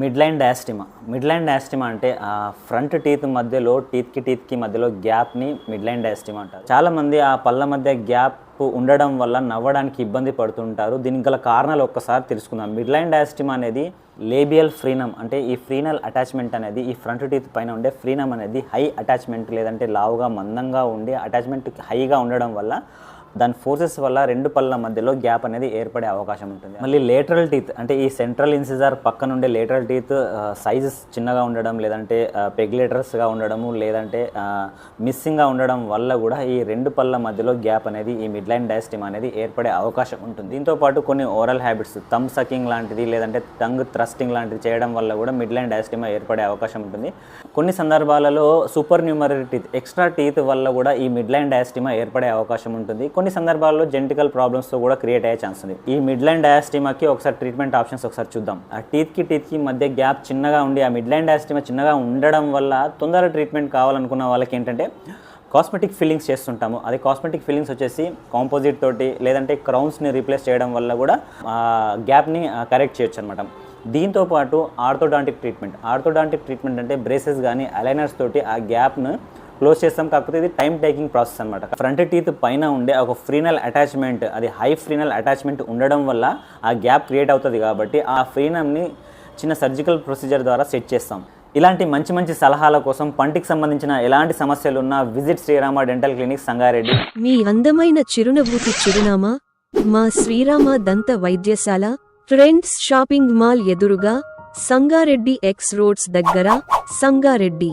Midline డయాస్టిమా. Midline డయాస్టిమా అంటే front teeth మధ్యలో టీత్కి మధ్యలో గ్యాప్ని మిడ్లైన్ డయాస్టిమా అంటారు. చాలామంది ఆ పళ్ళ మధ్య గ్యాప్ ఉండడం వల్ల నవ్వడానికి ఇబ్బంది పడుతుంటారు. దీనికి గల కారణాలు ఒక్కసారి తెలుసుకుందాం. మిడ్లైన్ డయాస్టిమా అనేది లేబియల్ ఫ్రీనమ్ అంటే ఈ ఫ్రీనల్ అటాచ్మెంట్ అనేది ఈ ఫ్రంట్ టీత్ పైన ఉండే ఫ్రీనమ్ అనేది హై అటాచ్మెంట్ లేదంటే లావుగా మందంగా ఉండి అటాచ్మెంట్ హైగా ఉండడం వల్ల దాని ఫోర్సెస్ వల్ల రెండు పళ్ళ మధ్యలో గ్యాప్ అనేది ఏర్పడే అవకాశం ఉంటుంది. మళ్ళీ లేటరల్ టీత్ అంటే ఈ సెంట్రల్ ఇన్సిజర్ పక్కన ఉండే లేటరల్ టీత్ సైజెస్ చిన్నగా ఉండడం లేదంటే పెగ్లేటర్స్గా ఉండడము లేదంటే మిస్సింగ్గా ఉండడం వల్ల కూడా ఈ రెండు పళ్ళ మధ్యలో గ్యాప్ అనేది ఈ మిడ్లైన్ డయాస్టిమా అనేది ఏర్పడే అవకాశం ఉంటుంది. దీంతోపాటు కొన్ని ఓరల్ హ్యాబిట్స్ థంబ్ సకింగ్ లాంటిది లేదంటే టంగ్ థ్రస్టింగ్ లాంటిది చేయడం వల్ల కూడా మిడ్లైన్ డయాస్టిమా ఏర్పడే అవకాశం ఉంటుంది. కొన్ని సందర్భాలలో సూపర్ న్యూమరీ టీత్ ఎక్స్ట్రా టీత్ వల్ల కూడా ఈ మిడ్లైన్ డయాస్టిమా ఏర్పడే అవకాశం ఉంటుంది. కొన్ని సందర్భాల్లో జెనెటికల్ ప్రాబ్లమ్స్తో కూడా క్రియేట్ అయ్యే ఛాన్స్ ఉంది. ఈ మిడ్లైన్ డయాస్టిమాకి ఒకసారి ట్రీట్మెంట్ ఆప్షన్స్ ఒకసారి చూద్దాం. ఆ టీత్కి మధ్య గ్యాప్ చిన్నగా ఉండి ఆ మిడ్లైన్ డయాస్టిమా చిన్నగా ఉండడం వల్ల తొందరగా ట్రీట్మెంట్ కావాలనుకున్న వాళ్ళకి ఏంటంటే కాస్మెటిక్ ఫిల్లింగ్స్ చేస్తుంటాము. అది కాస్మెటిక్ ఫిల్లింగ్స్ వచ్చేసి కాంపోజిట్ తోటి లేదంటే క్రౌన్స్ని రీప్లేస్ చేయడం వల్ల కూడా గ్యాప్ని కరెక్ట్ చేయొచ్చు అనమాట. దీంతోపాటు ఆర్థోడాంటిక్ ట్రీట్మెంట్ అంటే బ్రేసెస్ కానీ అలైనర్స్ తోటి ఆ గ్యాప్ను క్లోజ్ చేస్తాం. కాకపోతే ఇది టైం టేకింగ్ ప్రాసెస్ అనమాట. ఫ్రంట్ టీత్ పైన ఉండే ఒక ఫ్రీనల్ అటాచ్మెంట్ అది హై ఫ్రీనల్ అటాచ్మెంట్ ఉండడం వల్ల ఆ గ్యాప్ క్రియేట్ అవుతుంది కాబట్టి ఆ ఫ్రీనమ్ని చిన్న సర్జికల్ ప్రొసీజర్ ద్వారా సెట్ చేస్తాం. ఇలాంటి మంచి సలహాల కోసం పంటికి సంబంధించిన ఎలాంటి సమస్యలు ఉన్నా visit Srirama dental clinic Sangareddy. మీ అందమైన చిరునవ్వుకి చిరునామా మా శ్రీరామ దంత వైద్యశాల, ట్రెండ్స్ షాపింగ్ మాల్ ఎదురుగా, సంగారెడ్డి ఎక్స్ రోడ్స్ దగ్గర, సంగారెడ్డి.